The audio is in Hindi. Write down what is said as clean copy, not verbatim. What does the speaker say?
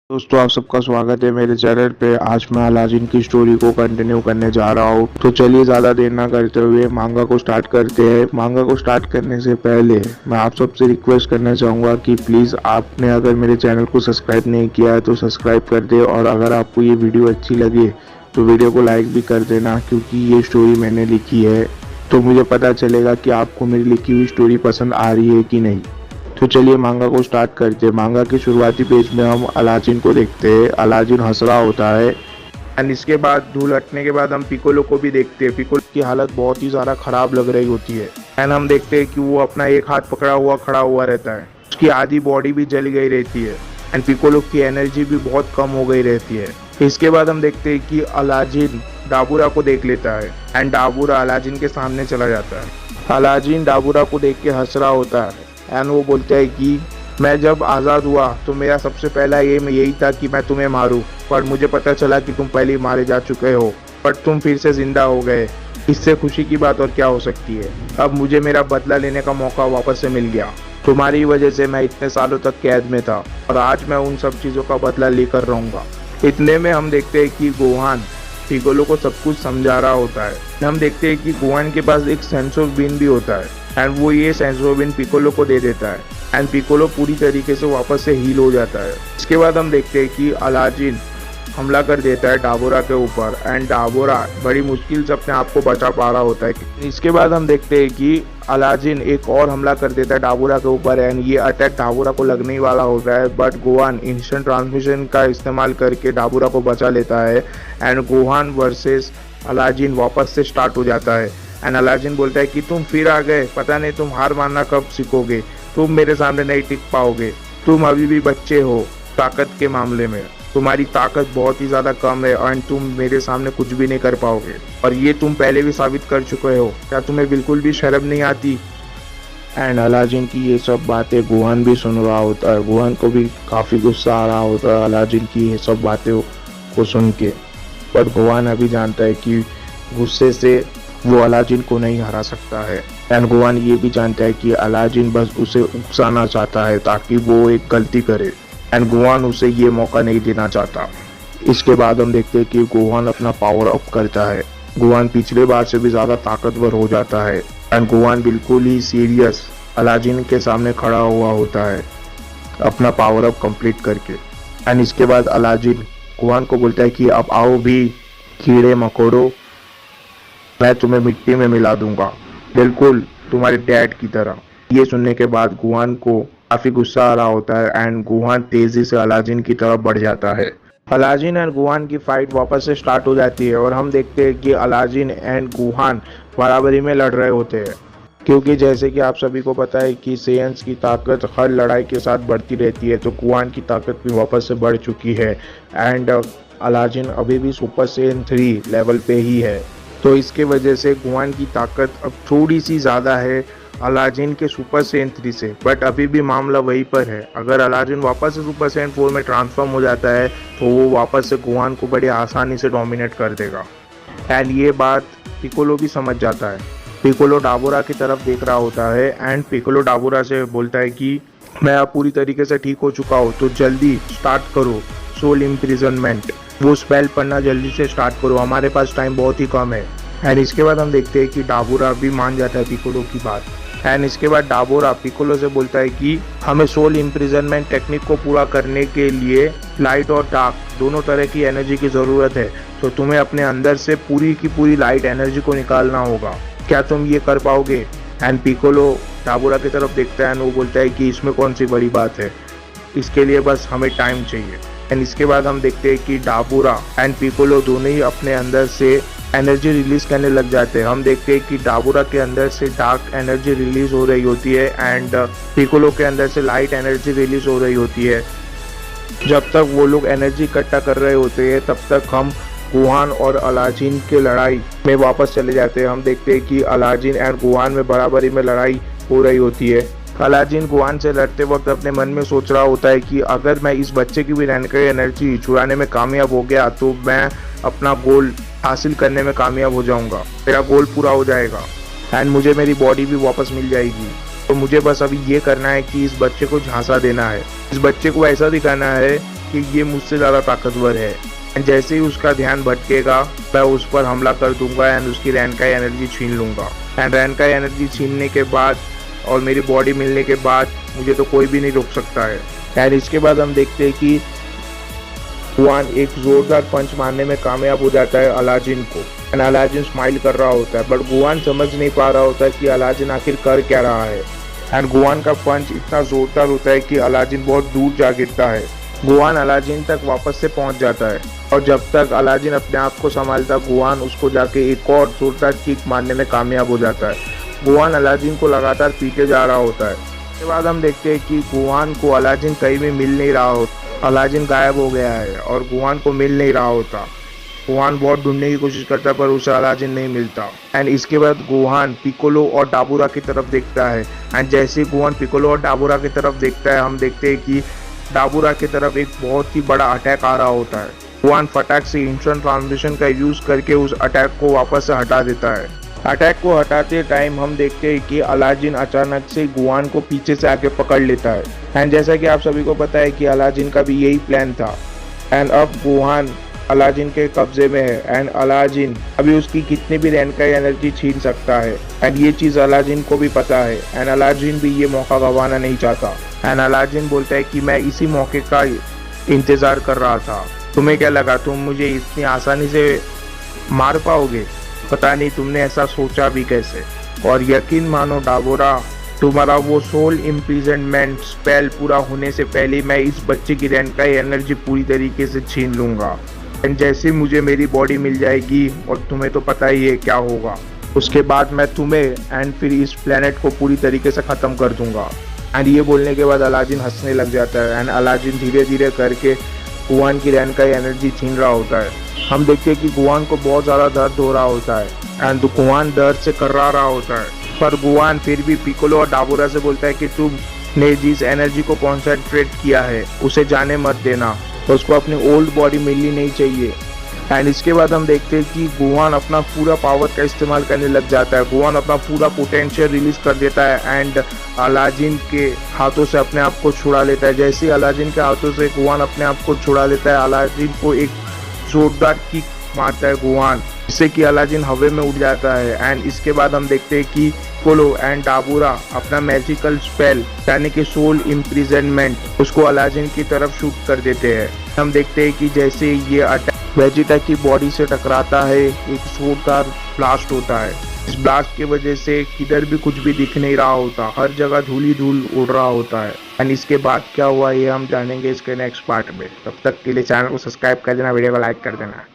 दोस्तों, आप सबका स्वागत है मेरे चैनल पे। आज मैं अलादीन की स्टोरी को कंटिन्यू करने जा रहा हूँ। तो चलिए ज़्यादा देर ना करते हुए मांगा को स्टार्ट करते हैं। मांगा को स्टार्ट करने से पहले मैं आप सबसे रिक्वेस्ट करना चाहूँगा कि प्लीज़ आपने अगर मेरे चैनल को सब्सक्राइब नहीं किया है तो सब्सक्राइब कर दे, और अगर आपको ये वीडियो अच्छी लगे तो वीडियो को लाइक भी कर देना, क्योंकि ये स्टोरी मैंने लिखी है तो मुझे पता चलेगा कि आपको मेरी लिखी हुई स्टोरी पसंद आ रही है कि नहीं। तो चलिए मांगा को स्टार्ट करते हैं। मांगा के शुरुआती पेज में हम अलादीन को देखते हैं। अलादीन हंस रहा होता है एंड इसके बाद धूल हटने के बाद हम पिकोलो को भी देखते हैं। पिकोलो की हालत बहुत ही ज़्यादा खराब लग रही होती है एंड हम देखते हैं कि वो अपना एक हाथ पकड़ा हुआ खड़ा हुआ रहता है। उसकी आधी बॉडी भी जल गई रहती है एंड पिकोलो की एनर्जी भी बहुत कम हो गई रहती है। इसके बाद हम देखते हैं कि अलादीन डाबूरा को देख लेता है एंड डाबूरा अलादीन के सामने चला जाता है। अलादीन डाबूरा को देख के हंस रहा होता है एंड वो बोलता है कि मैं जब आज़ाद हुआ तो मेरा सबसे पहला एम यही था कि मैं तुम्हें मारूं, पर मुझे पता चला कि तुम पहले ही मारे जा चुके हो, पर तुम फिर से जिंदा हो गए। इससे खुशी की बात और क्या हो सकती है। अब मुझे मेरा बदला लेने का मौका वापस से मिल गया। तुम्हारी वजह से मैं इतने सालों तक कैद में था और आज मैं उन सब चीज़ों का बदला लेकर रहूँगा। इतने में हम देखते हैं कि गोहान पिकोलो को सब कुछ समझा रहा होता है। हम देखते हैं कि गोहान के पास एक सेंसर बीन भी होता है एंड वो ये सेंसर बीन पिकोलो को दे देता है एंड पिकोलो पूरी तरीके से वापस से हील हो जाता है। इसके बाद हम देखते हैं कि अलादीन हमला कर देता है डाबोरा के ऊपर एंड डाबोरा बड़ी मुश्किल से अपने आप को बचा पा रहा होता है। इसके बाद हम देखते हैं कि अलादीन एक और हमला कर देता है डाबोरा के ऊपर एंड ये अटैक डाबोरा को लगने ही वाला होता है, बट गोहान इंस्टेंट ट्रांसमिशन का इस्तेमाल करके डाबोरा को बचा लेता है एंड गोहान वर्सेस अलादीन वापस से स्टार्ट हो जाता है। एंड अलादीन बोलता है कि तुम फिर आ गए, पता नहीं तुम हार मानना कब सीखोगे, तुम मेरे सामने नहीं टिक पाओगे, तुम अभी भी बच्चे हो ताकत के मामले में, तुम्हारी ताकत बहुत ही ज़्यादा कम है एंड तुम मेरे सामने कुछ भी नहीं कर पाओगे, और ये तुम पहले भी साबित कर चुके हो। क्या तुम्हें बिल्कुल भी शर्म नहीं आती। एंड अलादीन की ये सब बातें गोहान भी सुन रहा होता है। गोहान को भी काफ़ी गुस्सा आ रहा होता है अलादीन की ये सब बातें को सुन के, पर गोहान अभी जानता है कि गुस्से से वो अलादीन को नहीं हरा सकता है एंड गोहान ये भी जानता है कि अलादीन बस उसे उकसाना चाहता है ताकि वो एक गलती करे एंड गोहान उसे ये मौका नहीं देना चाहता। इसके बाद हम देखते हैं कि गोहान अपना पावर अप करता है। गोहान पिछले बार से भी ज़्यादा ताकतवर हो जाता है एंड गोहान बिल्कुल ही सीरियस अलादीन के सामने खड़ा हुआ होता है अपना पावर अप कंप्लीट करके। एंड इसके बाद अलादीन गोहान को बोलता है कि अब आओ भी कीड़े मकोड़ों, मैं तुम्हें मिट्टी में मिला दूंगा, बिल्कुल तुम्हारे डैड की तरह। ये सुनने के बाद गोहान को काफी गुस्सा आ रहा होता है एंड गोहान तेजी से अलादीन की तरफ बढ़ जाता है। अलादीन एंड गोहान की फाइट वापस से स्टार्ट हो जाती है और हम देखते हैं कि अलादीन एंड गोहान बराबरी में लड़ रहे होते हैं, क्योंकि जैसे कि आप सभी को पता है कि सेयन्स की ताकत हर लड़ाई के साथ बढ़ती रहती है, तो गोहान की ताकत भी वापस से बढ़ चुकी है एंड अलादीन अभी भी सुपर सेयन 3 लेवल पे ही है। तो इसके वजह से गोहान की ताकत अब थोड़ी सी ज़्यादा है अलादीन के सुपर सेयन 3 से, बट अभी भी मामला वहीं पर है। अगर अलादीन वापस से सुपर सेयन 4 में ट्रांसफॉर्म हो जाता है तो वो वापस से गोहान को बड़ी आसानी से डोमिनेट कर देगा एंड ये बात पिकोलो भी समझ जाता है। पिकोलो डाबोरा की तरफ देख रहा होता है एंड पिकोलो डाबोरा से बोलता है कि मैं अब पूरी तरीके से ठीक हो चुका हूँ, तो जल्दी स्टार्ट करो सोल इम्प्रिजनमेंट, वो स्पेल पढ़ना जल्दी से स्टार्ट करो, हमारे पास टाइम बहुत ही कम है। एंड इसके बाद हम देखते हैं कि डाबोरा भी मान जाता है पिकोलो की बात एंड इसके बाद डाबोरा पिकोलो से बोलता है कि हमें सोल इम्प्रिजनमेंट टेक्निक को पूरा करने के लिए लाइट और डार्क दोनों तरह की एनर्जी की ज़रूरत है, तो तुम्हें अपने अंदर से पूरी की पूरी लाइट एनर्जी को निकालना होगा। क्या तुम ये कर पाओगे। एंड पिकोलो डाबोरा की तरफ देखता है एंड वो बोलता है कि इसमें कौन सी बड़ी बात है, इसके लिए बस हमें टाइम चाहिए। एंड इसके बाद हम देखते हैं कि डाबोरा एंड पिकोलो दोनों ही अपने अंदर से एनर्जी रिलीज करने लग जाते हैं। हम देखते हैं कि डाबोरा के अंदर से डार्क एनर्जी रिलीज हो रही होती है एंड पिकोलो के अंदर से लाइट एनर्जी रिलीज हो रही होती है। जब तक वो लोग एनर्जी इकट्ठा कर रहे होते हैं तब तक हम गोहान और अलादीन के लड़ाई में वापस चले जाते हैं। हम देखते हैं कि अलादीन एंड गोहान में बराबरी में लड़ाई हो रही होती है। अलादीन गोहान से लड़ते वक्त अपने मन में सोच रहा होता है कि अगर मैं इस बच्चे की भी एनर्जी चुराने में कामयाब हो गया तो मैं अपना गोल हासिल करने में कामयाब हो जाऊंगा, मेरा गोल पूरा हो जाएगा एंड मुझे मेरी बॉडी भी वापस मिल जाएगी। तो मुझे बस अभी ये करना है कि इस बच्चे को झांसा देना है, इस बच्चे को ऐसा दिखाना है कि ये मुझसे ज़्यादा ताकतवर है एंड जैसे ही उसका ध्यान भटकेगा मैं उस पर हमला कर दूंगा एंड उसकी रैनकाई एनर्जी छीन लूँगा। एंड रैनकाई एनर्जी छीनने के बाद और मेरी बॉडी मिलने के बाद मुझे तो कोई भी नहीं रोक सकता है। एंड इसके बाद हम देखते हैं कि गुआन एक जोरदार पंच मारने में कामयाब हो जाता है अलाजिन को एंड अलाजिन स्माइल कर रहा होता है, बट गुआन समझ नहीं पा रहा होता है कि अलाजिन आखिर कर क्या रहा है। एंड गुआन का पंच इतना जोरदार होता है कि अलाजिन बहुत दूर जा गिरता है। गुआन अलाजिन तक वापस से पहुंच जाता है और जब तक अलाजिन अपने आप को संभालता गुआन उसको जाके एक और जोरदार किक मारने में कामयाब हो जाता है। गुआन अलाजिन को लगातार पीटे जा रहा होता है। उसके बाद हम देखते हैं कि गुआन को अलाजिन कहीं भी मिल नहीं रहा होता। अलाजिन गायब हो गया है और गुआन को मिल नहीं रहा होता। गुआन बहुत ढूंढने की कोशिश करता है पर उसे अलाजिन नहीं मिलता। एंड इसके बाद गुआन पिकोलो और डाबुरा की तरफ देखता है एंड जैसे गुआन पिकोलो और डाबुरा की तरफ देखता है हम देखते हैं कि डाबुरा की तरफ एक बहुत ही बड़ा अटैक आ रहा होता है। गुआन फटाक से इंस्टेंट ट्रांसमिशन का यूज करके उस अटैक को वापस से हटा देता है। अटैक को हटाते टाइम हम देखते हैं कि अलाजिन अचानक से गुआन को पीछे से आके पकड़ लेता है। एंड जैसा कि आप सभी को पता है कि अलाजिन का भी यही प्लान था एंड अब गुआन अलाजिन के कब्जे में है एंड अलाजिन अभी उसकी कितनी भी रैनकाई एनर्जी छीन सकता है एंड ये चीज़ अलाजिन को भी पता है एंड अलाजिन भी ये मौका गंवाना नहीं चाहता। एंड अलाजिन बोलता है कि मैं इसी मौके का इंतज़ार कर रहा था। तुम्हें क्या लगा तुम मुझे इतनी आसानी से मार पाओगे? पता नहीं तुमने ऐसा सोचा भी कैसे। और यकीन मानो डाबोरा, तुम्हारा वो सोल इम्प्रिजनमेंट स्पेल पूरा होने से पहले मैं इस बच्चे की रैनकाई एनर्जी पूरी तरीके से छीन लूँगा एंड जैसे मुझे मेरी बॉडी मिल जाएगी और तुम्हें तो पता ही है क्या होगा, उसके बाद मैं तुम्हें एंड फिर इस प्लेनेट को पूरी तरीके से ख़त्म कर दूंगा। एंड ये बोलने के बाद अलाजिन हंसने लग जाता है एंड अलाजिन धीरे धीरे करके गुआन की रैनकाई एनर्जी छीन रहा होता है। हम देखते हैं कि गुआन को बहुत ज़्यादा दर्द हो रहा होता है एंड गुआन दर्द से कर्रा रहा होता है, पर गुआन फिर भी पिकोलो और डाबुरा से बोलता है कि तुमने जिस एनर्जी को कॉन्सेंट्रेट किया है उसे जाने मत देना, उसको अपनी ओल्ड बॉडी मिलनी नहीं चाहिए। एंड इसके बाद हम देखते हैं कि गुआन अपना पूरा पावर का इस्तेमाल करने लग जाता है। गुआन अपना पूरा पोटेंशियल रिलीज कर देता है एंड अलाजिन के हाथों से अपने आप को छुड़ा लेता है। जैसे ही अलाजिन के हाथों से गुआन अपने आप को छुड़ा लेता है अलाजिन को एक जोरदार किक मारता है गुआन, जिससे कि अलाजिन हवा में उड़ जाता है। एंड इसके बाद हम देखते हैं कि पिकोलो एंड डाबुरा अपना मैजिकल स्पेल यानी कि सोल इम्प्रिजनमेंट उसको अलाजिन की तरफ शूट कर देते हैं। हम देखते हैं कि जैसे ये अटैक वेजिटा की बॉडी से टकराता है एक जोरदार ब्लास्ट होता है। इस ब्लास्ट की वजह से किधर भी कुछ भी दिख नहीं रहा होता, हर जगह धूल ही धूल उड़ रहा होता है। एंड इसके बाद क्या हुआ ये हम जानेंगे इसके नेक्स्ट पार्ट में। तब तक के लिए चैनल को सब्सक्राइब कर देना, वीडियो को लाइक कर देना।